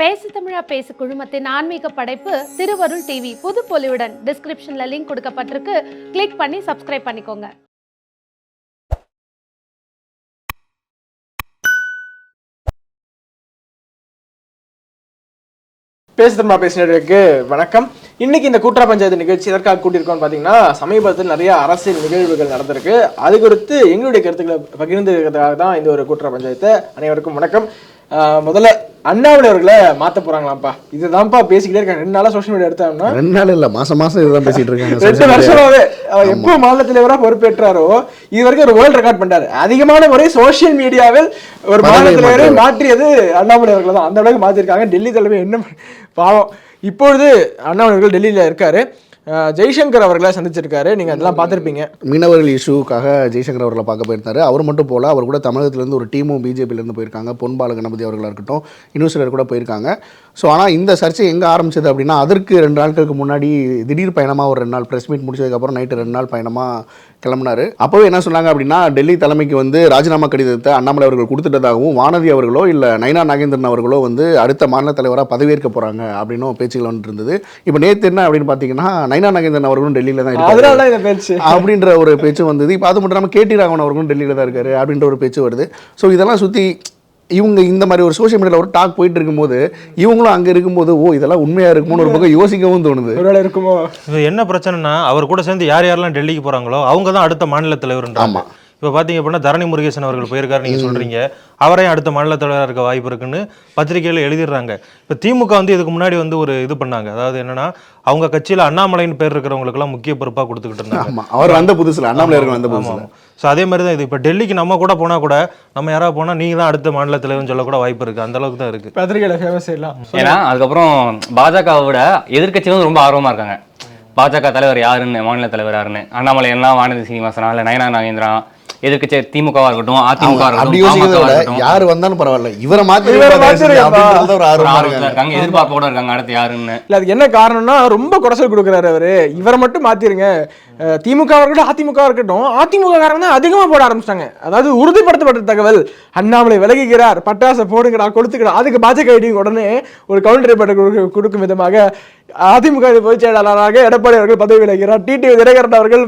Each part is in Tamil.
பேசு தமிழா பேசு குழுமத்தின் ஆன்மீக படைப்பு திருவருள் டிவி புது பொலிவுடன் டிஸ்கிரிப்ஷன்ல லிங்க் கொடுக்கப்பட்டிருக்கு. கிளிக் பண்ணி சப்ஸ்கிரைப் பண்ணிக்கோங்க. பேசு தமிழா பேசினருக்கு வணக்கம். இன்னைக்கு இந்த கூட்டுறா பஞ்சாயத்து நிகழ்ச்சி எதற்காக கூட்டியிருக்கோம் பார்த்தீங்கன்னா, சமீபத்தில் நிறைய அரசியல் நிகழ்வுகள் நடந்திருக்கு. அது குறித்து எங்களுடைய கருத்துக்களை பகிர்ந்துக்கிறதுக்காக தான் இந்த ஒரு கூட்டுறா பஞ்சாயத்து. அனைவருக்கும் வணக்கம். முதல்ல அண்ணாமலை அவர்களை மாத்த போறாங்களாம்ப்பா, இதுதான்ப்பா பேசிக்கிட்டே இருக்காங்க. 2 நாளா சோஷியல் மீடியா எடுத்தாங்கன்னா 2 நாள் இல்ல மாசம் இதுதான் பேசிட்டு இருக்காங்க. 2 வருஷமாவே அவர் எப்போ மாநில தலைவரா பொறுப்பேற்றாரோ இது வரைக்கும் ஒரு வேர்ல்ட் ரெக்கார்ட் பண்றாரு. அதிகமான முறை சோசியல் மீடியாவில் ஒரு மாநில தலைவரை மாற்றியது அண்ணாமலை அவர்கள் தான். அந்த அளவுக்கு மாத்திருக்காங்க. டெல்லி தலைமை என்ன பாவம். இப்பொழுது அண்ணாமலை அவர்கள் டெல்லியில இருக்காரு. ஜெய்சங்கர் அவர்களை சந்திச்சிருக்காரு. நீங்க அதெல்லாம் பார்த்துருப்பீங்க. மீனவர்கள் இஷ்யூக்காக ஜெய்சங்கர் அவர்களை பார்க்க போயிருந்தாரு. அவர் மட்டும் போல, அவர் கூட தமிழகத்திலேருந்து ஒரு டீமும் பிஜேபியிலேருந்து போயிருக்காங்க. பொன்பால கணபதி அவர்களாக இருக்கட்டும், இன்னும் சிலர் கூட போயிருக்காங்க. ஸோ ஆனால் இந்த சர்ச்சை எங்கே ஆரம்பிச்சது அப்படின்னா, அதற்கு 2 நாட்களுக்கு முன்னாடி திடீர் பயணமாக ஒரு 2 நாள் ப்ரெஸ் மீட் முடிச்சதுக்கப்புறம் நைட்டு 2 நாள் பயணமாக கிளம்பினார். அப்போவே என்ன சொன்னாங்க அப்படின்னா, டெல்லி தலைமைக்கு வந்து ராஜினாமா கடிதத்தை அண்ணாமலை அவர்கள் கொடுத்துட்டதாகவும், வானதி அவர்களோ இல்லை நயனா நாகேந்திரன் அவர்களோ வந்து அடுத்த மாநில தலைவராக பதவியேற்க போகிறாங்க அப்படின்னும் பேச்சுகள் வந்துட்டு இருந்தது. இப்போ நேற்று என்ன அப்படின்னு பார்த்தீங்கன்னா, நயனா நாகேந்திரன் அவர்களும் டெல்லியில் தான் இருக்காரு அப்படின்ற ஒரு பேச்சு வந்தது. இப்போ அது மட்டும் இல்லாமல் கேடி ராகவன் அவர்களும் டெல்லியில் தான் இருக்காரு அப்படின்ற ஒரு பேச்சு வருது. ஸோ இதெல்லாம் சுற்றி இவங்க இந்த மாதிரி ஒரு சோஷியல் மீடியாவில் ஒரு டாக் போயிட்டு இருக்கும்போது இவங்களும் அங்கே இருக்கும்போது இதெல்லாம் உண்மையாக இருக்குமோன்னு ஒரு பக்கம் யோசிக்கவும் தோணுது. இருக்குமோ இது என்ன பிரச்சனைனா, அவர் கூட சேர்ந்து யார் யாரெல்லாம் டெல்லிக்கு போகிறாங்களோ அவங்க தான் அடுத்த மாநில தலைவர்ன்றாங்க. இப்போ பார்த்தீங்க அப்படின்னா தரணி முருகேசன் அவர்கள் போயிருக்காரு, நீங்கள் சொல்கிறீங்க. அவரையும் அடுத்த மாநில தலைவராக இருக்க வாய்ப்பு இருக்குன்னு பத்திரிகையில் எழுதிடுறாங்க. இப்போ திமுக வந்து இதுக்கு முன்னாடி வந்து ஒரு இது பண்ணாங்க. அதாவது என்னன்னா, அவங்க கட்சியில் அண்ணாமலைன்னு பேர் இருக்கிறவங்களுக்குலாம் முக்கிய பொறுப்பாக கொடுத்துக்கிட்டு இருந்தாங்க. அவர் வந்த புதுசில் அண்ணாமலை வந்த புதுசில். ஸோ அதே மாதிரி தான் இது. இப்போ டெல்லிக்கு நம்ம கூட போனால் கூட நம்ம யாராவது போனால் நீங்கள் தான் அடுத்த மாநில தலைவர்னு சொல்லக்கூட வாய்ப்பு இருக்குது. அந்த அளவுக்கு தான் இருக்குது பத்திரிகையில் ஃபேமஸ் எல்லாம். ஏன்னா அதுக்கப்புறம் பாஜகவை விட எதிர்கட்சி வந்து ரொம்ப ஆர்வமாக இருக்காங்க. பாஜக தலைவர் யாருன்னு, மாநில தலைவர் யாருன்னு, அண்ணாமலை எல்லாம் வானதி சீனிவாசனா இல்லை நயனா நாகேந்திரா, எதிர்கட்சி திமுகவா இருக்கட்டும், அதிமுக இருக்கட்டும், யாரு வந்தாலும் பரவாயில்ல, இவரை மாத்தி இருக்காங்க, எதிர்பார்ப்போட இருக்காங்க அடுத்து யாருன்னு. இல்ல அதுக்கு என்ன காரணம்னா, ரொம்ப குறைச்சல் கொடுக்குறாரு அவரு. இவரை மட்டும் மாத்திருங்க. திமுக இருக்கட்டும், அதிமுக இருக்கட்டும், அதிமுக காரங்க தான் அதிகமா போட ஆரம்பிச்சிட்டாங்க. அதாவது உறுதிப்படுத்தப்பட்ட தகவல், அண்ணாமலை விலகுகிறார், பட்டாசை போடுங்கடா, கொடுத்துக்கடா. அதுக்கு பாஜக உடனே ஒரு கவுண்டர் ரிப்போர்ட் கொடுக்கும் விதமாக அதிமுக பொதுச் செயலாளராக எடப்பாடி அவர்கள் பதவி விலகிறார், டிடிவி தினகரன் அவர்கள்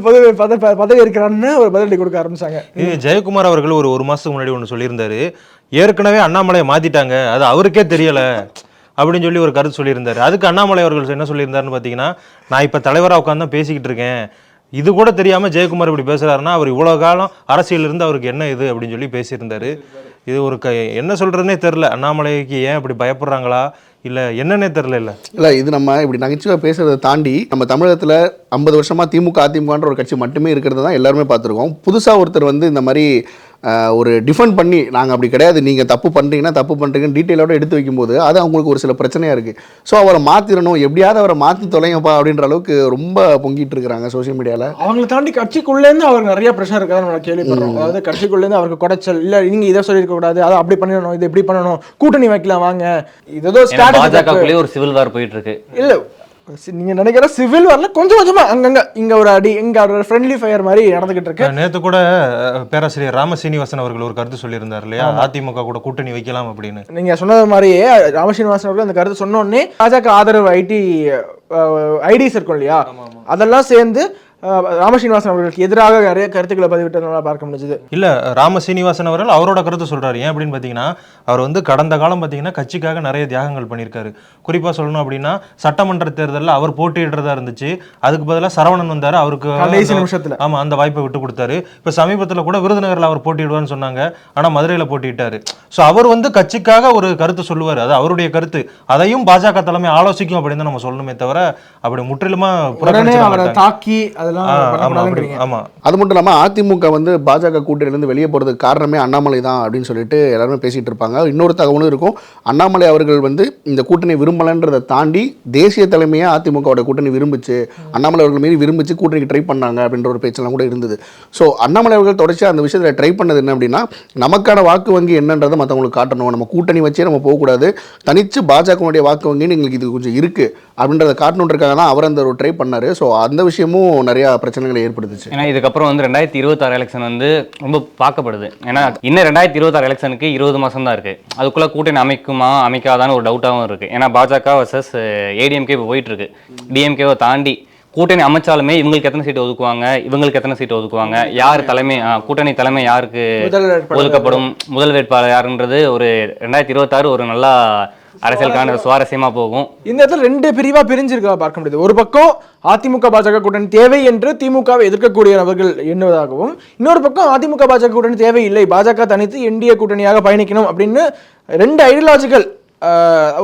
பதவி இருக்கிறான்னு ஒரு பதிலடி கொடுக்க ஆரம்பிச்சாங்க. இது ஜெயக்குமார் அவர்கள் ஒரு மாசத்துக்கு முன்னாடி ஒன்று சொல்லியிருந்தாரு. ஏற்கனவே அண்ணாமலையை மாத்திட்டாங்க, அது அவருக்கே தெரியல அப்படின்னு சொல்லி ஒரு கருத்து சொல்லியிருந்தாரு. அதுக்கு அண்ணாமலை அவர்கள் என்ன சொல்லியிருந்தாருன்னு பார்த்தீங்கன்னா, நான் இப்போ தலைவராக உட்காந்து தான் பேசிக்கிட்டு இருக்கேன், இது கூட தெரியாமல் ஜெயக்குமார் இப்படி பேசுகிறாருன்னா அவர் இவ்வளோ காலம் அரசியல் இருந்து அவருக்கு என்ன இது அப்படின்னு சொல்லி பேசியிருந்தாரு. இது ஒரு என்ன சொல்கிறதுனே தெரில. அண்ணாமலைக்கு ஏன் இப்படி பயப்படுறாங்களா இல்லை என்னன்னே தெரில. இல்லை இது நம்ம இப்படி நகைச்சுவை பேசுறதை தாண்டி நம்ம தமிழகத்தில் 50 வருஷமாக திமுக அதிமுகன்ற ஒரு கட்சி மட்டுமே இருக்கிறது தான் எல்லாருமே பார்த்துருக்கோம். புதுசாக ஒருத்தர் வந்து இந்த மாதிரி ஒரு டிஃபெண்ட் பண்ணி நாங்கள் அப்படி கிடையாது, நீங்கள் தப்பு பண்ணுறீங்கன்னா தப்பு பண்ணுறீங்கன்னு டீட்டெயிலோட எடுத்து வைக்கும்போது அது அவங்களுக்கு ஒரு சில பிரச்சனையாக இருக்குது. ஸோ அவரை மாற்றிடணும், எப்படியாவது அவரை மாற்றி தொலைங்கப்பா அப்படின்ற அளவுக்கு ரொம்ப பொங்கிட்டு இருக்கிறாங்க சோஷியல் மீடியாவில். அவங்களை தாண்டி கட்சிக்குள்ளேருந்து அவருக்கு நிறைய பிரச்சனை இருக்காது நம்ம கேள்விப்படுறோம். அதாவது கட்சிக்குள்ளேருந்து அவருக்கு குடைச்சல், இல்லை நீங்கள் இதை சொல்லியிருக்க கூடாது, அதை அப்படி பண்ணணும், இது எப்படி பண்ணணும், கூட்டணி வைக்கலாம் வாங்க, இதோ பாஜகக்குள்ளேயே ஒரு சிவில் வார் போயிட்டு இருக்கு. இல்லை நீங்க நினைக்கிற சிவில் வார்ல கொஞ்சம் கொஞ்சமா அங்கங்க இங்க ஒரு அடி, இங்க ஒரு ஃப்ரெண்ட்லி ஃபயர் மாதிரி நடந்துகிட்டு இருக்கு. நேத்து கூட பேராசிரியர் ராமசீனிவாசன் அவர்கள் ஒரு கருத்து சொல்லியிருந்தார் இல்லையா, அதிமுக கூட கூட்டணி வைக்கலாம் அப்படின்னு. நீங்க சொன்னது மாதிரியே ராமசீனிவாசன் அவர்கள் அந்த கருத்து சொன்ன உடனே பாஜக ஆதரவு ஐடிஸ் இருக்கும் இல்லையா, அதெல்லாம் சேர்ந்து ராமசீனிவாசன் அவர்களுக்கு எதிராக நிறைய கருத்துக்களை பதிவிட்டதுனால பார்க்க முடிஞ்சது. இல்ல ராமசீனிவாசன் அவர்கள் அவரோட கருத்து சொல்றாரு. ஏன் அப்படின்னு பாத்தீங்கன்னா, அவர் வந்து கடந்த காலம் பாத்தீங்கன்னா கட்சிக்காக நிறைய தியாகங்கள் பண்ணியிருக்காரு. குறிப்பா சொல்லணும் அப்படின்னா, சட்டமன்ற தேர்தலில் அவர் போட்டியிடுறதா இருந்துச்சு, அதுக்கு பதிலாக சரவணன் வந்தாரு, அவருக்கு கடைசி நிமிஷத்துல ஆமா அந்த வாய்ப்பை விட்டு கொடுத்தாரு. இப்ப சமீபத்தில் கூட விருதுநகர்ல அவர் போட்டியிடுவார்னு சொன்னாங்க, ஆனா மதுரையில போட்டியிட்டாரு. ஸோ அவர் வந்து கட்சிக்காக ஒரு கருத்து சொல்லுவார், அது அவருடைய கருத்து, அதையும் பாஜக தலைமை ஆலோசிக்கும் அப்படின்னு தான் நம்ம சொல்லணுமே தவிர அப்படி முற்றிலுமா தாக்கி அது மட்டும் இல்லாமல் அதிமுக வந்து பாஜக கூட்டணியிலிருந்து வெளியே போகிறதுக்கு காரணமே அண்ணாமலை தான் அப்படின்னு சொல்லிட்டு எல்லாருமே பேசிகிட்டு இருப்பாங்க. இன்னொரு தகவலும் இருக்கும், அண்ணாமலை அவர்கள் வந்து இந்த கூட்டணி விரும்பலன்றதை தாண்டி தேசிய தலைமையாக அதிமுகவோட கூட்டணி விரும்பிச்சு, அண்ணாமலை அவர்கள் மீறி விரும்பிச்சு கூட்டணிக்கு ட்ரை பண்ணாங்க அப்படின்ற ஒரு பேச்செல்லாம் கூட இருந்தது. ஸோ அண்ணாமலை அவர்கள் தொடர்ச்சி அந்த விஷயத்தில் ட்ரை பண்ணது என்ன அப்படின்னா, நமக்கான வாக்கு வங்கி என்னன்றதை மற்றவங்களுக்கு காட்டணும், நம்ம கூட்டணி வச்சே நம்ம போகக்கூடாது, தனிச்சு பாஜகவுடைய வாக்கு வங்கின்னு எங்களுக்கு இது கொஞ்சம் இருக்குது அப்படின்றத காட்டணுன்றதுக்காக தான் அவர் அந்த ஒரு ட்ரை பண்ணார். ஸோ அந்த விஷயமும் நிறையா பிரச்சனைகளை ஏற்படுத்துச்சு. ஏன்னா இதுக்கப்புறம் வந்து 2026 எலெக்ஷன் வந்து ரொம்ப பார்க்கப்படுது. ஏன்னா இன்னும் 2026 எலெக்ஷனுக்கு 20 மாதம் தான் இருக்குது. அதுக்குள்ளே கூட்டணி அமைக்குமா அமைக்காதான்னு ஒரு டவுட்டாகவும் இருக்குது. ஏன்னா பாஜக வர்சஸ் ஏடிஎம்கே இப்போ போயிட்டுருக்கு. டிஎம்கேவை தாண்டி கூட்டணி அமைச்சாலுமே இவங்களுக்கு எத்தனை சீட்டு ஒதுக்குவாங்க, இவங்களுக்கு எத்தனை சீட்டு ஒதுக்குவாங்க, யார் தலைமை, கூட்டணி தலைமை யாருக்கு ஒதுக்கப்படும், முதல் வேட்பாளர் யாருன்றது ஒரு 2026 ஒரு நல்லா அரசியலுக்கான சுவாரஸ்யமா போகும். இந்த இடத்துல 2 பிரிவா பிரிஞ்சிருக்கா பார்க்க முடியுது. ஒரு பக்கம் அதிமுக பாஜக கூட்டணி தேவை என்று திமுகவை எதிர்க்கக்கூடிய நபர்கள் எண்ணுவதாகவும், இன்னொரு பக்கம் அதிமுக பாஜக கூட்டணி தேவையில்லை, பாஜக தனித்து என்டிஏ கூட்டணியாக பயணிக்கணும் அப்படின்னு 2 ஐடியாலஜிக்கல்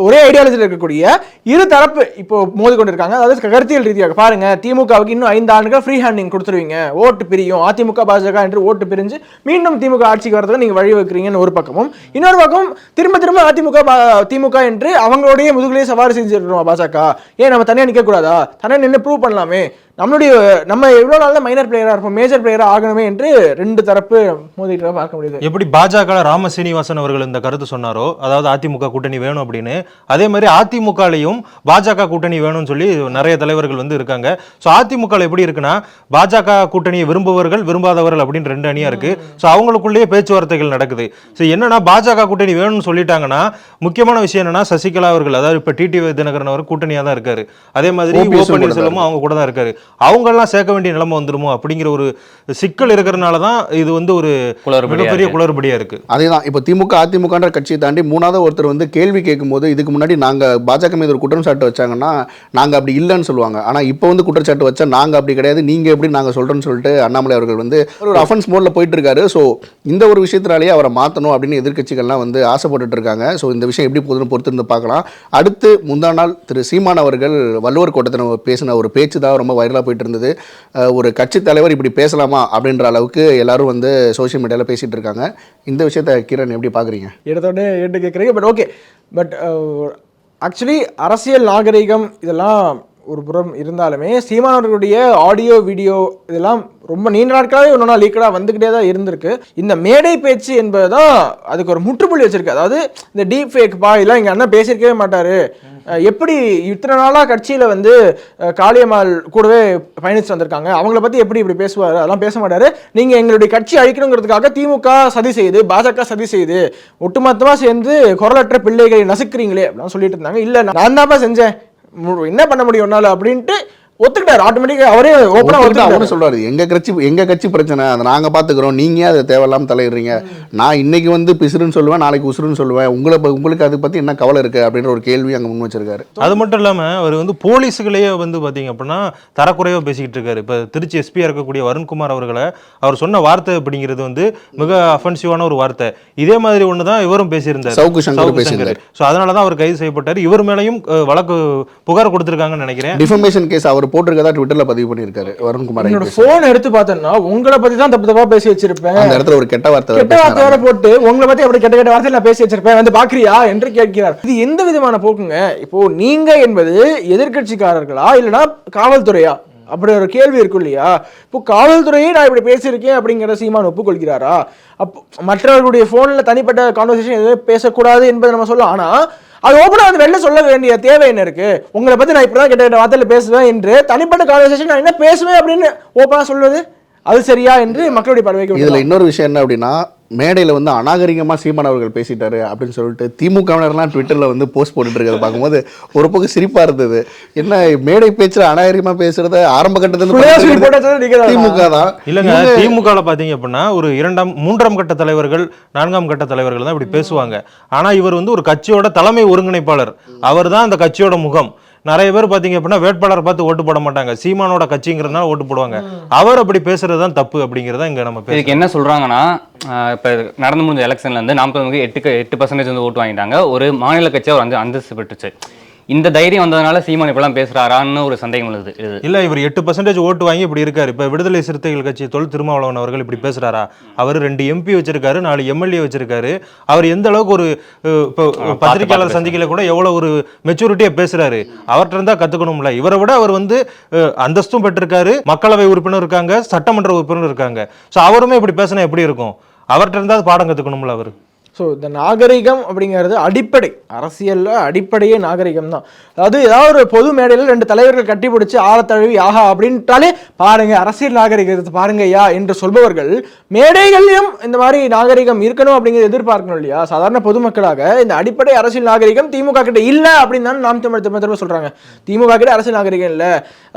ஒரே ஐடியாலஜியில் இருக்கக்கூடிய இரு தரப்பு இப்போ மோதி கொண்டிருக்காங்க. அதாவது கருத்தியல் ரீதியாக பாருங்க, திமுகவுக்கு இன்னும் 5 ஆண்டுகள் ஃப்ரீ ஹேண்டிங் கொடுத்துருவீங்க, ஓட்டு பிரியும், அதிமுக பாஜக என்று ஓட்டு பிரிஞ்சு மீண்டும் திமுக ஆட்சிக்கு வரதுக்கு நீங்க வழி வைக்கிறீங்கன்னு ஒரு பக்கமும், இன்னொரு பக்கம் திரும்ப அதிமுக திமுக என்று அவங்களுடைய முதுகிலேயே சவாரி செஞ்சிருக்கோம் பாஜக, ஏன் நம்ம தனியாக நிற்க கூடாதா, தனியாக நின்று ப்ரூவ் பண்ணலாமே, நம்ம எவ்வளோ நாள் மைனர் பிளேயரா இருப்போம், மேஜர் பிளேயரா ஆகணுமே என்று 2 தரப்பு மோதிட்டு பார்க்க முடியுது. எப்படி பாஜக ராம சீனிவாசன் அவர்கள் இந்த கருத்து சொன்னாரோ, அதாவது அதிமுக கூட்டணி வேணும் அப்படின்னு, அதே மாதிரி அதிமுகலையும் பாஜக கூட்டணி வேணும்னு சொல்லி நிறைய தலைவர்கள் வந்து இருக்காங்க. ஸோ அதிமுக எப்படி இருக்குன்னா, பாஜக கூட்டணியை விரும்புவர்கள் விரும்பாதவர்கள் அப்படின்னு 2 அணியா இருக்கு. ஸோ அவங்களுக்குள்ளேயே பேச்சுவார்த்தைகள் நடக்குது. ஸோ என்னன்னா, பாஜக கூட்டணி வேணும்னு சொல்லிட்டாங்கன்னா முக்கியமான விஷயம் என்னன்னா, சசிகலா அவர்கள், அதாவது இப்ப டிடிவி தினகரன் அவர் கூட்டணியா தான் இருக்காரு, அதே மாதிரி ஓ பன்னீர்செல்வமும் அவங்க கூட தான் இருக்காரு, அவங்கெல்லாம் சேர்க்க வேண்டிய நிலைமை வந்துருமோ அப்படிங்கிற ஒரு சிக்கல் இருக்கிறதுனால தான் இது வந்து ஒரு மிகப்பெரிய குளறுபடியா இருக்கு. அதேதான் இப்போ திமுக அதிமுகன்ற கட்சியை தாண்டி 3வது ஒருத்தர் வந்து கேள்வி கேட்கும்போது, இதுக்கு முன்னாடி நாங்கள் பாஜக மீது ஒரு குற்றச்சாட்டு வச்சாங்கன்னா நாங்கள் அப்படி இல்லைன்னு சொல்லுவாங்க, ஆனால் இப்போ வந்து குற்றச்சாட்டு வச்சா நாங்கள் அப்படி கிடையாது, நீங்கள் எப்படி நாங்கள் சொல்கிறோன்னு சொல்லிட்டு அண்ணாமலை அவர்கள் வந்து ஒரு அஃபென்ஸ் மோடில் போயிட்டு இருக்காரு. ஸோ இந்த ஒரு விஷயத்தினாலேயே அவரை மாற்றணும் அப்படின்னு எதிர்க்கட்சிகள்லாம் வந்து ஆசைப்பட்டு இருக்காங்க. ஸோ இந்த விஷயம் எப்படி போகுதுன்னு பொறுத்திருந்து பார்க்கலாம். அடுத்து முந்தா நாள் திரு சீமான் அவர்கள் வள்ளுவர் கோட்டத்தில் பேசின ஒரு பேச்சு தான் ரொம்ப வைரலாக போயிட்டு இருந்தது. ஒரு கட்சி தலைவர் இப்படி பேசலாமா அப்படின்ற அளவுக்கு எல்லாரும் வந்து சோஷியல் மீடியாவில் பேசிட்டு இருக்காங்க. இந்த விஷயத்தை கிரண் எப்படி பார்க்குறீங்க? இடத்தோட ஏட்டு கேட்குறீங்க. பட் ஓகே, பட் ஆக்சுவலி அரசியல் நாகரிகம் இதெல்லாம் ஒரு புறம் இருந்தாலுமே, சீமானவர்களுடைய ஆடியோ வீடியோ இதெல்லாம் ரொம்ப நீண்ட நாட்களாகவே ஒன்றா லீக்கடாக வந்துக்கிட்டே தான் இருந்திருக்கு. இந்த மேடை பேச்சு என்பது தான் அதுக்கு ஒரு முற்றுப்புள்ளி வச்சிருக்கு. அதாவது இந்த டீப் ஃபேக் இதெல்லாம் எங்கள் அண்ணன் பேசியிருக்கவே மாட்டார், எப்படி இத்தனை நாளாக கட்சியில் வந்து காளியம்மாள் கூடவே பயணிச்சு வந்திருக்காங்க, அவங்கள பற்றி எப்படி இப்படி பேசுவார், அதெல்லாம் பேச மாட்டார், நீங்கள் எங்களுடைய கட்சி அழிக்கணுங்கிறதுக்காக திமுக சதி செய்யுது, பாஜக சதி செய்யுது, ஒட்டுமொத்தமாக சேர்ந்து குரலற்ற பிள்ளைகளை நசுக்கிறீங்களே அப்படின்னு சொல்லிட்டு இருந்தாங்க. இல்லை நான் தான் செஞ்சேன், என்ன பண்ண முடியும் என்னால அப்படின்ட்டு ஒத்துக்கிட்டாரு. ஆட்டோமேட்டிக்கா அவரே ஓப்பனா அவரு சொல்றாரு, எங்க கட்சி பிரச்சனை, அதை நாங்க பாத்துக்கிறோம், நீங்க அதை தேவையில்லாம தலையிடுறீங்க, நான் இன்னைக்கு வந்து பிசுறுன்னு சொல்லுவேன், நாளைக்கு உசுறுன்னு சொல்லுவேன், உங்களுக்கு அதை பத்தி என்ன கவலை இருக்கு அப்படின்ற ஒரு கேள்வி அங்க முன் வச்சிருக்காரு. அது மட்டும் இல்லாம அவர் வந்து போலீஸுகளையே வந்து பாத்தீங்க அப்படின்னா தரக்குறைவா பேசிக்கிட்டு இருக்காரு. இப்ப திருச்சி எஸ்பியா இருக்கக்கூடிய வருண்குமார் அவர்களை அவர் சொன்ன வார்த்தை அப்படிங்கிறது வந்து மிக அஃபென்சிவான ஒரு வார்த்தை. இதே மாதிரி ஒண்ணுதான் இவரும் பேசியிருந்தார், சவுக்கு சங்கர். சோ அதனாலதான் அவர் கைது செய்யப்பட்டார். இவர் மேலையும் வழக்கு புகார் கொடுத்திருக்காங்கன்னு நினைக்கிறேன். டிஃபமேஷன் கேஸ் அவர் போட்டிருக்கதா ட்விட்டர்ல பதிவு பண்ணியிருக்காரு வருண்குமார். என்னோட போன் எடுத்து பார்த்தேன்னா உங்களை பத்தி தான் தப்பு தப்பா பேசி வச்சிருப்பேன், அந்த இடத்துல ஒரு கெட்ட வார்த்தை போட்டு உங்களை பத்தி அப்படி கெட்ட வார்த்தை நான் பேசி வச்சிருப்பேன், வந்து பாக்குறியா என்று கேட்கிறார். இது எந்த விதமான போக்குங்க? இப்போ நீங்க என்பது எதிர்கட்சிக்காரர்களா இல்லைன்னா காவல்துறையா அப்படி ஒரு கேள்வி இருக்கும் இல்லையா? இப்போ காவல்துறையே நான் இப்படி பேசியிருக்கேன் அப்படிங்கிற சீமான் ஒப்புக்கொள்கிறாரா? அப்போ மற்றவர்களுடைய போன்ல தனிப்பட்ட கான்வர்சேஷன் எதுவும் பேசக்கூடாது என்பதை நம்ம சொல்லலாம். ஆனா அது ஓப்பனா வந்து வெளில சொல்ல வேண்டிய தேவை என்ன இருக்கு? உங்களை பத்தி நான் இப்படிதான் கெட்ட வார்த்தையில பேசுவேன் என்று தனிப்பட்ட கான்வர்சேஷன் நான் என்ன பேசுவேன் அப்படின்னு ஓப்பனா சொல்வது அது சரியா என்று மக்களுடைய பார்வைக்கு. இதுல இன்னொரு விஷயம் என்ன அப்படின்னா, மேடையில் வந்து அநாகரிகமாக சீமான் அவர்கள் பேசிட்டாரு அப்படின்னு சொல்லிட்டு திமுகவினர்லாம் ட்விட்டரில் வந்து போஸ்ட் போட்டுட்டு இருக்கிறத பார்க்கும்போது ஒரு பக்கம் சிரிப்பாக இருந்தது. என்ன மேடை பேச்சில் அநாகரிகமாக பேசுறத ஆரம்ப கட்டத்தில் திமுக தான் இல்லைங்க. திமுகவில் பார்த்தீங்க அப்படின்னா ஒரு 2ஆம் 3ஆம் கட்ட தலைவர்கள் 4ஆம் கட்ட தலைவர்கள் தான் இப்படி பேசுவாங்க. ஆனால் இவர் வந்து ஒரு கட்சியோட தலைமை ஒருங்கிணைப்பாளர், அவர் தான் அந்த கட்சியோட முகம். நிறைய பேர் பாத்தீங்க அப்படின்னா வேட்பாளரை பார்த்து ஓட்டு போட மாட்டாங்க, சீமானோட கட்சிங்கிறதுனால ஓட்டு போடுவாங்க. அவர் அப்படி பேசுறதுதான் தப்பு அப்படிங்கிறத இங்க நம்ம இதுக்கு என்ன சொல்றாங்கன்னா, இப்ப நடந்து முடிஞ்ச எலெக்ஷன்ல இருந்து 48% வந்து ஓட்டு வாங்கிட்டாங்க. ஒரு மாநில கட்சியா ஒரு அந்தஸ்து பெற்றுச்சு. இந்த தைரியம் வந்ததுனால சீமான் இப்பெல்லாம் பேசுறாரான்னு ஒரு சந்தேகம் உள்ளது. இல்ல, இவர் 8% ஓட்டு வாங்கி இப்படி இருக்காரு. இப்ப விடுதலை சிறுத்தைகள் கட்சி தொல் திருமாவளவன் அவர்கள் இப்படி பேசுறாரா? அவர் 2 MP வச்சிருக்காரு, 4 MLA வச்சிருக்காரு. அவர் எந்த அளவுக்கு ஒரு பத்திரிகையாளர் சந்திக்கல கூட எவ்வளவு ஒரு மெச்சூரிட்டியா பேசுறாரு. அவர்கிட்ட இருந்தா கத்துக்கணும்ல. இவரை விட அவர் வந்து அந்தஸ்தும் பெற்றிருக்காரு, மக்களவை உறுப்பினர் இருக்காங்க, சட்டமன்ற உறுப்பினர் இருக்காங்க. சோ அவருமே இப்படி பேசினா எப்படி இருக்கும்? அவர்கிட்ட இருந்தா பாடம் கத்துக்கணும்ல அவர். ஸோ இந்த நாகரிகம் அப்படிங்கிறது அடிப்படை, அரசியலில் அடிப்படையே நாகரிகம் தான். அதாவது ஏதாவது ஒரு பொது மேடையில் 2 தலைவர்கள் கட்டி பிடிச்சி ஆழத்தழுவி ஆஹா அப்படின்ட்டாலே பாருங்க அரசியல் நாகரிகத்தை பாருங்க ஐயா என்று சொல்பவர்கள் மேடைகளையும் இந்த மாதிரி நாகரிகம் இருக்கணும் அப்படிங்கிறது எதிர்பார்க்கணும் இல்லையா? சாதாரண பொதுமக்களாக இந்த அடிப்படை அரசியல் நாகரிகம் திமுக கிட்ட இல்லை அப்படின்னு தான் நாம் தமிழ் திரும்ப சொல்றாங்க. திமுக கிட்ட அரசியல் நாகரிகம் இல்லை,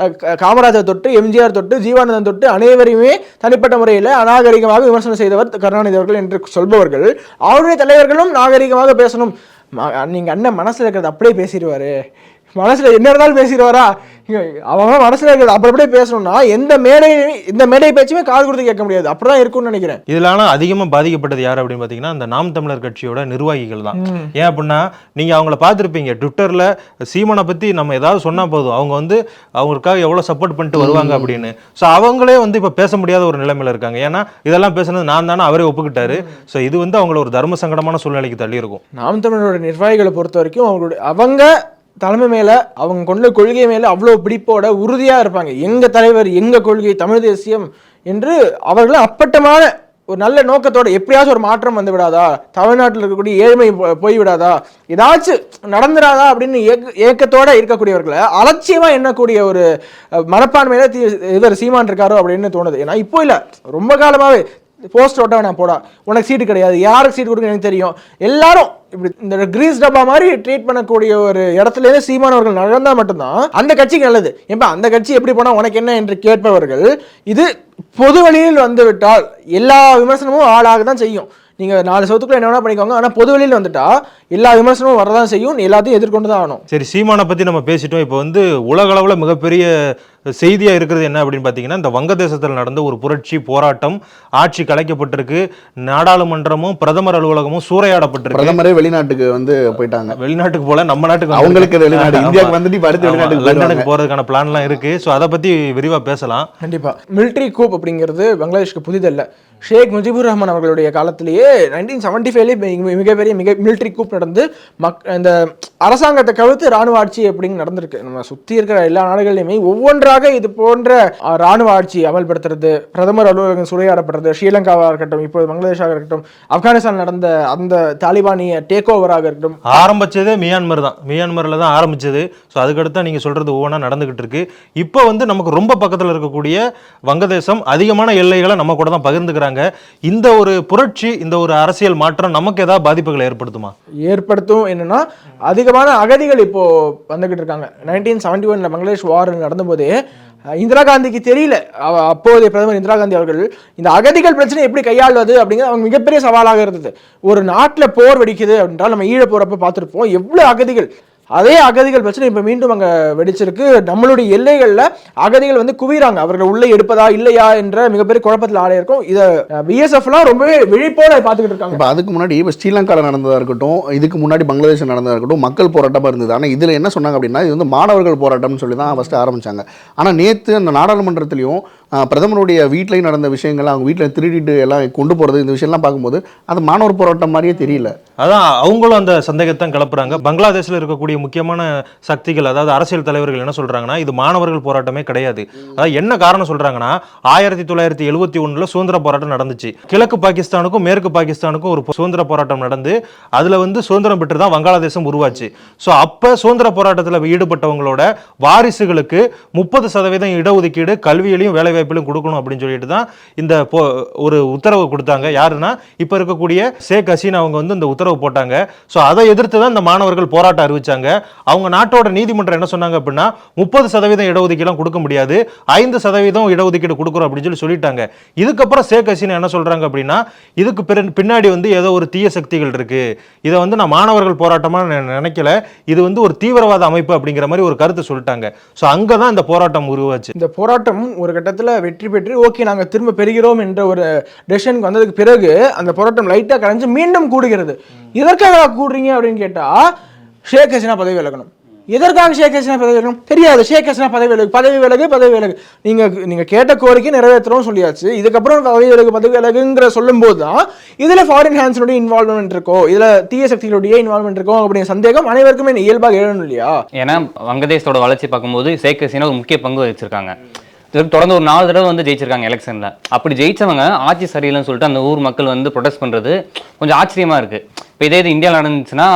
காமராஜர் தொட்டு எம்ஜிஆர் தொட்டு ஜீவானந்தன் தொட்டு அனைவரையுமே தனிப்பட்ட முறையில் அநாகரிகமாக விமர்சனம் செய்தவர் கருணாநிதி அவர்கள் என்று சொல்பவர்கள் அவருடைய தலைவர்களும் நாகரிகமாக பேசணும். நீங்க அண்ணன் மனசுல இருக்கிறது அப்படியே பேசிடுவாரு, மனசுல என்ன இருந்தாலும் பேசிடுவாரா, அவங்க மனசுல இருக்கிறது அப்படி அப்படியே பேசணும்னா இந்த மேடை பேச்சுமே காது கொடுத்து கேட்க முடியாது. அப்படிதான் இருக்கும்னு நினைக்கிறேன். இதுல ஆனா அதிகமா பாதிக்கப்பட்டது யார் அப்படின்னு பாத்தீங்கன்னா இந்த நாம் தமிழர் கட்சியோட நிர்வாகிகள் தான். ஏன் அப்படின்னா நீங்க அவங்கள பார்த்திருப்பீங்க, ட்விட்டர்ல சீமானை பத்தி நம்ம ஏதாவது சொன்னா போதும் அவங்க வந்து அவங்களுக்காக எவ்வளவு சப்போர்ட் பண்ணிட்டு வருவாங்க அப்படின்னு. ஸோ அவங்களே வந்து இப்ப பேச முடியாத ஒரு நிலைமையில இருக்காங்க. ஏன்னா இதெல்லாம் பேசுனது நான் தானே, அவரே ஒப்புக்கிட்டாரு. ஸோ இது வந்து அவங்கள ஒரு தர்ம சங்கடமான சூழ்நிலைக்கு தள்ளி இருக்கும். நாம் தமிழரோட நிர்வாகிகளை பொறுத்த வரைக்கும் அவங்க தலைமை மேல அவங்க கொண்ட கொள்கை மேல அவ்வளவு பிடிப்போட உறுதியா இருப்பாங்க. எங்க தலைவர், எங்க கொள்கை தமிழ் தேசியம் என்று அவர்களும் அப்பட்டமான ஒரு நல்ல நோக்கத்தோட எப்படியாச்சும் ஒரு மாற்றம் வந்து விடாதா, தமிழ்நாட்டில் இருக்கக்கூடிய ஏழ்மை போய்விடாதா, ஏதாச்சும் நடந்துடாதா அப்படின்னு ஏக்கத்தோட இருக்கக்கூடியவர்களை அலட்சியமா எண்ணக்கூடிய ஒரு மனப்பான்மையில இவர் சீமான் இருக்காரோ அப்படின்னு தோணுது. ஏன்னா இப்போ இல்ல, ரொம்ப காலமாவே போஸ்ட் ஓட்ட நான் போடா, உனக்கு சீட்டு கிடையாது, யாருக்கு சீட்டு கொடுக்க எனக்கு தெரியும், எல்லாரும் இப்படி இந்த கிரீஸ் டப்பா மாதிரி ட்ரீட் பண்ணக்கூடிய ஒரு இடத்துல இருந்து சீமானவர்கள் நகர்ந்தா மட்டும்தான் அந்த கட்சிக்கு நல்லது. ஏன்பா அந்த கட்சி எப்படி போனா உனக்கு என்ன என்று கேட்பவர்கள் இது பொது வழியில் வந்து விட்டால் எல்லா விமர்சனமும் ஆளாக தான் செய்யும். நீங்க 4 சவுத்துக்குள்ள என்ன வேணா பண்ணிக்கோங்க, ஆனா பொது வெளியில் வந்துட்டா எல்லா விமர்சனமும் வரதான் செய்யும், எல்லாத்தையும் எதிர்கொண்டு தான் ஆகணும். சரி, சீமானை பத்தி நம்ம பேசிட்டோம். இப்போ வந்து உலக அளவில் மிகப்பெரிய செய்தியா இருக்கிறது என்ன அப்படின்னு பாத்தீங்கன்னா இந்த வங்கதேசத்தில் நடந்த ஒரு புரட்சி போராட்டம், ஆட்சி கலைக்கப்பட்டிருக்கு, நாடாளுமன்றமும் பிரதமர் அலுவலகமும் சூறையாடப்பட்டிருக்கு. பிரதமரே வெளிநாட்டுக்கு வந்து போயிட்டாங்க. வெளிநாட்டுக்கு போல நம்ம நாட்டுக்கு அவங்களுக்கு வெளிநாடு, இந்தியாவுக்கு வந்துட்டு அடுத்து வெளிநாட்டுக்கு லண்டனுக்கு போறதுக்கான பிளான்லாம் இருக்கு. ஸோ அதை பத்தி விரிவா பேசலாம். கண்டிப்பா. மிலிட்ரி கூப் அப்படிங்கிறது பங்களாதேஷ்க்கு புதிதல்ல. ஷேக் முஜிபுர் ரஹ்மான் அவர்களுடைய காலத்திலேயே 1975 மிகப்பெரிய மிலிட்ரி கூப் நடந்து இந்த அரசாங்கத்தை கவிழ்த்து ராணுவ ஆட்சி அப்படின்னு நடந்திருக்கு. நம்ம சுத்தி இருக்கிற எல்லா நாடுகளிலுமே ஒவ்வொன்றாக இது போன்ற ராணுவ ஆட்சி அமல்படுத்துறது, பிரதமர் அலுவலகம் சூறையாடப்படுறது, ஸ்ரீலங்காவாக இருக்கட்டும், இப்போது பங்களாதேஷாக இருக்கட்டும், ஆப்கானிஸ்தான் நடந்த அந்த தாலிபானிய டேக் ஓவராக இருக்கட்டும், ஆரம்பிச்சதே மியான்மர் தான். மியான்மர்ல தான் ஆரம்பிச்சது. ஸோ அதுக்கடுத்து நீங்க சொல்றது ஒவ்வொன்றா நடந்துகிட்டு இருக்கு. இப்போ வந்து நமக்கு ரொம்ப பக்கத்தில் இருக்கக்கூடிய வங்கதேசம் அதிகமான எல்லைகளை நம்ம கூட தான் பகிர்ந்துக்கிறாங்க. இந்த ஒரு புரட்சி, இந்த ஒரு அரசியல் மாற்றம் நமக்கு ஏதாவது பாதிப்புகளை ஏற்படுத்துமா? ஏற்படுத்தும். என்னன்னா அதிகமான அகதிகள் இப்போ வந்துகிட்டு இருக்காங்க. 1971 பங்களாதேஷ் வார் நடந்தபோதே இந்திரா காந்திக்கு தெரியல, அப்போதைய பிரதமர் இந்திரா காந்தி அவர்கள் இந்த அகதிகள் பிரச்சனை எப்படி கையாள்வது அப்படிங்கிறது அவங்க மிகப்பெரிய சவாலாக இருந்தது. ஒரு நாட்டில் போர் வெடிக்குது அப்படின்றால் நம்ம ஈழ போறப்ப பார்த்துருப்போம் எவ்வளவு அகதிகள், அதே அகதிகள் பிரச்சனை இப்ப மீண்டும் அங்க வெடிச்சிருக்கு. நம்மளுடைய எல்லைகள்ல அகதிகள் வந்து குவிறாங்க, அவர்கள் உள்ளே எடுப்பதா இல்லையா என்ற மிகப்பெரிய குழப்பத்தில் ஆட இருக்கும். இதை பிஎஸ்எஃப்லாம் ரொம்பவே விழிப்போட பார்த்துக்கிட்டு இருக்காங்க. இப்போ அதுக்கு முன்னாடி இப்போ ஸ்ரீலங்காவில் நடந்ததா இருக்கட்டும், இதுக்கு முன்னாடி பங்களாதேஷ் நடந்ததா இருக்கட்டும், மக்கள் போராட்டமாக இருந்தது. ஆனால் இதில் என்ன சொன்னாங்க அப்படின்னா இது வந்து மாணவர்கள் போராட்டம்னு சொல்லி தான் ஃபஸ்ட்டு ஆரம்பிச்சாங்க. ஆனால் நேற்று அந்த நாடாளுமன்றத்திலையும் பிரதமருடைய வீட்லையும் நடந்த விஷயங்கள், அவங்க வீட்டில் திருடிட்டு எல்லாம் கொண்டு போகிறது, இந்த விஷயம்லாம் பார்க்கும்போது அது மாணவர் போராட்டம் மாதிரியே தெரியல. அதான் அவங்களும் அந்த சந்தேகத்தான் கிளப்புறாங்க. பங்களாதேஷில் இருக்கக்கூடிய முக்கியமான சக்திகள், அதாவது அரசியல் தலைவர்கள் என்ன சொல்றாங்கன்னா இது மாணவர்கள் போராட்டமே கிடையாது. அதாவது என்ன காரணம் சொல்றாங்கன்னா 1971 சுதந்திர போராட்டம் நடந்துச்சு. கிழக்கு பாகிஸ்தானுக்கும் மேற்கு பாகிஸ்தானுக்கும் ஒரு சுதந்திர போராட்டம் நடந்து அதுல வந்து சுதந்திரம் பெற்று தான் வங்காளதேசம் உருவாச்சு. ஸோ அப்ப சுதந்திர போராட்டத்தில் ஈடுபட்டவங்களோட வாரிசுகளுக்கு 30% இடஒதுக்கீடு கல்வியிலையும் வேலைவாய்ப்பிலும் கொடுக்கணும் அப்படின்னு சொல்லிட்டு தான் இந்த ஒரு உத்தரவு கொடுத்தாங்க. யாருன்னா இப்ப இருக்கக்கூடிய ஷேக் ஹசீனா அவங்க வந்து இந்த உத்தரவு போட்டாங்க. ஸோ அதை எதிர்த்து தான் இந்த மாணவர்கள் போராட்டம் அறிவிச்சாங்க. அவங்க நாட்டோட நீதிமன்றம் என்ன சொன்னாங்க அப்படின்னா 30% இடஒதுக்கீடு கொடுக்க முடியாது, 5% இடஒதுக்கீடு கொடுக்குறோம் அப்படின்னு சொல்லிட்டாங்க. இதுக்கப்புறம் ஷேக் ஹசீனா என்ன சொல்றாங்க அப்படின்னா இதுக்கு பின்னாடி வந்து ஏதோ ஒரு தீய சக்திகள் இருக்கு, இதை வந்து நான் மாணவர்கள் போராட்டமா நினைக்கல, இது வந்து ஒரு தீவிரவாத அமைப்பு அப்படிங்கிற மாதிரி ஒரு கருத்தை சொல்லிட்டாங்க. ஸோ அங்கதான் இந்த போராட்டம் உருவாச்சு. இந்த போராட்டம் ஒரு கட்டத்தில் வெற்றி பெற்று ஓகே நாங்கள் திரும்ப பெறுகிறோம் என்ற ஒரு டெசிஷனுக்கு வந்ததுக்கு பிறகு அந்த போராட்டம் லைட்டாக கரைஞ்சு மீண்டும் கூடுகிறது. எதற்காக கூடுறீங்க அப்படின்னு கேட்டா ஷேக் ஹசீனா பதவி விலகணும். எதற்காக ஷேக் ஹசீனா பதவி விலகணும் தெரியாது. ஷேக் ஹசீனா பதவி விலகு நீங்க கேட்ட கோரிக்கை நிறைவேற்றுறோம் சொல்லியாச்சு. இதுக்கப்புறம் பதவி விலகுங்கிற சொல்லும் போது தான் இதுல ஃபாரின் ஹேண்ட்ஸுடைய இன்வால்வ்மெண்ட் இருக்கோ, இதுல தீய சக்திகளுடைய இன்வால்வ்மெண்ட் இருக்கோ அப்படிங்கிற சந்தேகம் அனைவருக்குமே இயல்பாக எழணும் இல்லையா? ஏன்னா வங்கதேசத்தோட வளர்ச்சி பார்க்கும்போது ஷேக் ஹசீனா ஒரு முக்கிய பங்கு வச்சிருக்காங்க. தொடர்ந்து ஒரு 4 தடவை வந்து ஜெயிச்சிருக்காங்க எலெக்ஷன்ல. அப்படி ஜெயிச்சவங்க ஆட்சி சரியில்லைன்னு சொல்லிட்டு அந்த ஊர் மக்கள் வந்து ப்ரொடெஸ்ட் பண்றது கொஞ்சம் ஆச்சரியமா இருக்கு. இப்போ இதே இது இந்தியாவில் நடந்துச்சுன்னா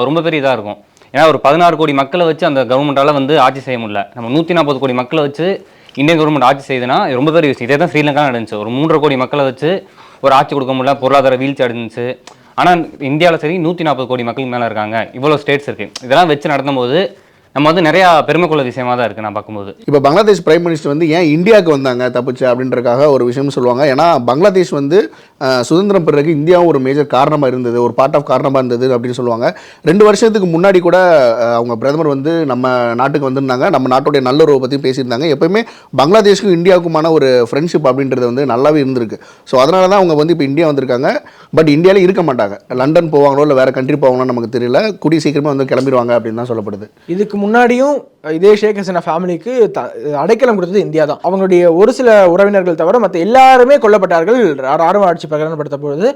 ரொம்ப பெரிய இதாக இருக்கும். ஏன்னா ஒரு 16 கோடி மக்களை வச்சு அந்த கவர்மெண்டால வந்து ஆட்சி செய்ய முடியல. நம்ம 140 கோடி மக்களை வச்சு இந்தியன் கவர்மெண்ட் ஆட்சி செய்யுதுன்னா ரொம்ப பெரிய விஷயம். இதே தான் ஸ்ரீலங்கா நடந்துச்சு. ஒரு 3.5 கோடி மக்களை வச்சு ஒரு ஆட்சி கொடுக்க முடியல, பொருளாதார வீழ்ச்சி அடைஞ்சிச்சு. ஆனால் இந்தியாவில் சரி 140 கோடி மக்களுக்கு மேலே இருக்காங்க, இவ்வளோ ஸ்டேட்ஸ் இருக்கு. இதெல்லாம் வச்சு நடத்தும் போது நம்ம வந்து நிறையா பெருமைக்குள்ள விஷயமா தான் இருக்குது நான் பார்க்கும்போது. இப்போ பங்களாதேஷ் பிரைம் மினிஸ்டர் வந்து ஏன் இந்தியாவுக்கு வந்தாங்க தப்பிச்சு அப்படின்றக்காக ஒரு விஷயம் சொல்லுவாங்க. ஏன்னா பங்களாதேஷ் வந்து சுதந்திரம் பெறதுக்கு இந்தியாவும் ஒரு மேஜர் காரணமாக இருந்தது, ஒரு பார்ட் ஆஃப் காரணமாக இருந்தது அப்படின்னு சொல்லுவாங்க. 2 வருஷத்துக்கு முன்னாடி கூட அவங்க பிரதமர் வந்து நம்ம நாட்டுக்கு வந்திருந்தாங்க, நம்ம நாட்டுடைய நல்லுறவை பற்றி பேசியிருந்தாங்க. எப்பயுமே பங்களாதேஷுக்கும் இந்தியாவுக்குமான ஒரு ஃப்ரெண்ட்ஷிப் அப்படின்றது வந்து நல்லாவே இருந்திருக்கு. ஸோ அதனால தான் அவங்க வந்து இப்போ இந்தியா வந்திருக்காங்க. பட் இந்தியாவிலே இருக்க மாட்டாங்க, லண்டன் போவாங்களோ இல்லை வேறு கண்ட்ரி போவாங்களோ நமக்கு தெரியல. கூடிய சீக்கிரமாக வந்து கிளம்பிடுவாங்க அப்படின்னு தான் சொல்லப்படுது. இதுக்கு முன்னாடியும் இதே ஷேக் ஹசீனா ஃபேமிலிக்கு அடைக்கலம் கொடுத்தது இந்தியா தான். அவங்களுடைய ஒரு சில உறவினர்கள் தவிர மற்ற எல்லாருமே கொல்லப்பட்டார்கள். ராணுவ ஆட்சி பிரகடனப்படுத்த பொழுது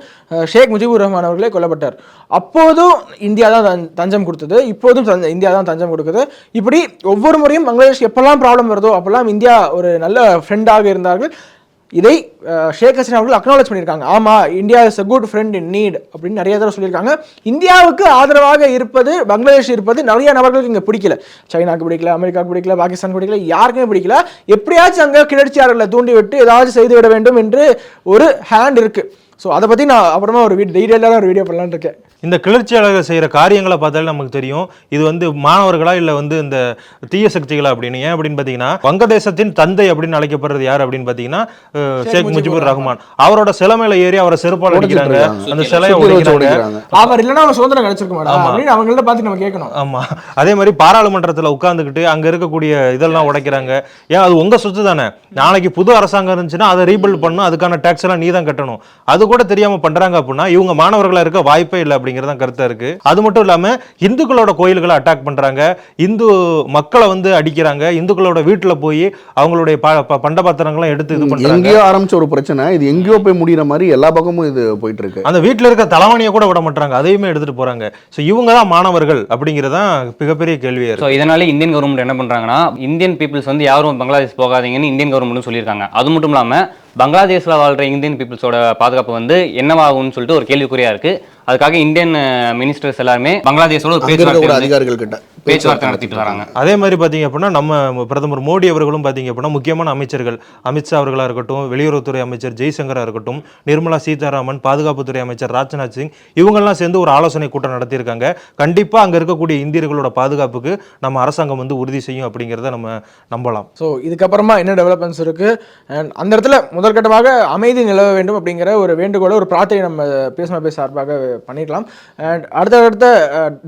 ஷேக் முஜிபுர் ரஹ்மான் அவர்களே கொல்லப்பட்டார். அப்போதும் இந்தியா தான் தஞ்சம் கொடுத்தது, இப்போதும் இந்தியா தான் தஞ்சம் கொடுக்குது. இப்படி ஒவ்வொரு முறையும் பங்களாதேஷ் எப்பெல்லாம் ப்ராப்ளம் வருதோ அப்பெல்லாம் இந்தியா ஒரு நல்ல ஃப்ரெண்டாக இருந்தார்கள். இதை ஷேக் ஹசீனா அவர்கள் அக்னாலேஜ் பண்ணியிருக்காங்க. ஆமாம், India is a good friend in NEET அப்படின்னு நிறைய தடவை சொல்லியிருக்காங்க. இந்தியாவுக்கு ஆதரவாக இருப்பது, பங்களாதேஷ் இருப்பது நிறைய நபர்களுக்கு இங்கே பிடிக்கல. சைனாக்கு பிடிக்கல, அமெரிக்காவுக்கு பிடிக்கல, பாகிஸ்தான் பிடிக்கல, யாருக்குமே பிடிக்கல. எப்படியாச்சும் அங்கே கிளர்ச்சியாளர்களை தூண்டி விட்டு ஏதாச்சும் செய்து விட வேண்டும் என்று ஒரு ஹேண்ட் இருக்கு. ஸோ அதை பற்றி நான் அப்புறமா ஒரு டீட்டெயிலாக ஒரு வீடியோ பண்ணலான்னு இருக்கேன். இந்த கிளர்ச்சியாளர்கள் செய்கிற காரியங்களை பார்த்தாலே நமக்கு தெரியும் இது வந்து மாணவர்களா இல்லை வந்து இந்த தீய சக்திகளா அப்படின்னு. ஏன் அப்படின்னு பார்த்தீங்கன்னா வங்கதேசத்தின் தந்தை அப்படின்னு அழைக்கப்படுறது யார் அப்படின்னு பார்த்தீங்கன்னா ஷேக் முஜிபுர் ரஹ்மான். அவரோட சிலை மேல ஏறி அவரை செருப்பால் அடிக்கிறாங்க, அந்த சிலையை உடைக்கிறாங்க. அவர் இல்லைன்னா அவர் சுதந்திரம் கிடைச்சிருக்க மாட்டாங்க அப்படின்னு அவங்கள்ட்ட பார்த்து நம்ம கேட்கணும். ஆமா, அதே மாதிரி பாராளுமன்றத்தில் உட்கார்ந்துக்கிட்டு அங்க இருக்கக்கூடிய இதெல்லாம் உடைக்கிறாங்க. ஏன் அது உங்க சொத்து தானே, நாளைக்கு புது அரசாங்கம் இருந்துச்சுன்னா அதை ரீபில்ட் பண்ணணும், அதுக்கான டேக்ஸ் எல்லாம் நீ தான் கட்டணும். அது கூட தெரியாம பண்றாங்க அப்படின்னா இவங்க மாணவர்களா இருக்க வாய்ப்பே இல்லை அப்படிங்கறத கருத்தா இருக்கு. அது மட்டும் இல்லாம இந்துக்களோட கோயில்களை அட்டாக் பண்றாங்க, இந்து மக்களை வந்து அடிக்கிறாங்க, இந்துக்களோட வீட்டுல போய் அவங்களுடைய பண்டபாத்திரங்களை எடுத்து இது பண்றாங்க. எங்கேயோ ஆரம்பிச்ச ஒரு பிரச்சனை இது எங்கேயோ போய் முடிகிற மாதிரி எல்லா பக்கமும் இது போயிட்டு இருக்கு. அந்த வீட்டுல இருக்க தலைவணியை கூட விட மாட்டாங்க, அதையுமே எடுத்துட்டு போறாங்க. ஸோ இவங்க தான் மாணவர்கள் அப்படிங்கிறதான் மிகப்பெரிய கேள்வியா இருக்கு. ஸோ இதனால இந்தியன் கவர்மெண்ட் என்ன பண்றாங்கன்னா இந்தியன் பீப்புள்ஸ் வந்து யாரும் பங்களாதேஷ் போகாதீங்கன்னு இந்தியன் கவர்மெண்ட் சொல்லியிருக்காங்க. அது மட்டும் இல்லாம பங்களாதேஷ்ல வாழ்ற இந்தியன் பீப்புள்ஸோட பாதுகாப்பு வந்து என்னவாகும்னு சொல்லிட்டு ஒரு கேள்விக்குறியா இருக்கு. அதுக்காக இந்தியன் மினிஸ்டர்ஸ் எல்லாருமே பங்களாதேஷோட அதிகாரிகள் கிட்ட பேச்சுவார்த்தை நடத்திட்டு வராங்க. அதே மாதிரி பாத்தீங்க அப்படின்னா நம்ம பிரதமர் மோடி அவர்களும் பாத்தீங்க அப்படின்னா முக்கியமான அமைச்சர்கள் அமித்ஷா அவர்களா இருக்கட்டும், வெளியுறவுத்துறை அமைச்சர் ஜெய்சங்கரா இருக்கட்டும், நிர்மலா சீதாராமன், பாதுகாப்புத்துறை அமைச்சர் ராஜ்நாத் சிங், இவங்கெல்லாம் சேர்ந்து ஒரு ஆலோசனை கூட்டம் நடத்தியிருக்காங்க. கண்டிப்பா அங்க இருக்கக்கூடிய இந்தியர்களோட பாதுகாப்புக்கு நம்ம அரசாங்கம் வந்து உறுதி செய்யும் அப்படிங்கிறத நம்ம நம்பலாம். ஸோ இதுக்கப்புறமா என்ன டெவலப்மெண்ட்ஸ் இருக்கு, அண்ட் அந்த இடத்துல முதற்கட்டமாக அமைதி நிலவ வேண்டும் அப்படிங்கிற ஒரு வேண்டுகோளை, ஒரு பிரார்த்தனை நம்ம பேசும் சார்பாக பண்ணிக்கலாம். அண்ட் அடுத்தடுத்த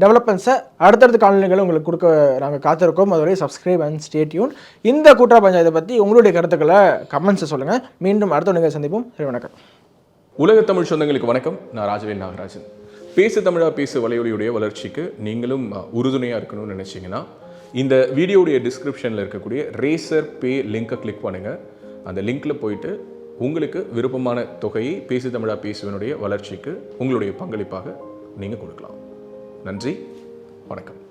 டெவலப்மெண்ட்ஸை அடுத்தடுத்த காணொலிகளை உங்களுக்கு கொடுக்க நாங்கள் காத்திருக்கோம். அதுவரை சப்ஸ்கிரைப் அண்ட் ஸ்டே டியூன். இந்த கூட்டுறவு பஞ்சாயத்தை பற்றி உங்களுடைய கருத்துக்களை கமெண்ட்ஸை சொல்லுங்கள். மீண்டும் அடுத்த நிகழ்ச்சி சந்திப்போம். சரி, வணக்கம். உலக தமிழ் சொந்தங்களுக்கு வணக்கம். நான் ராஜவேல் நாகராஜன். பேசு தமிழா பேசு வலையொலியுடைய வளர்ச்சிக்கு நீங்களும் உறுதுணையாக இருக்கணும்னு நினச்சிங்கன்னா இந்த வீடியோடைய டிஸ்கிரிப்ஷனில் இருக்கக்கூடிய ரேசர் பே லிங்கை கிளிக் பண்ணுங்கள். அந்த லிங்க்கில் போயிட்டு உங்களுக்கு விருப்பமான தொகையை பேசு தமிழா பேசுவனுடைய வளர்ச்சிக்கு உங்களுடைய பங்களிப்பாக நீங்கள் கொடுக்கலாம். நன்றி, வணக்கம்.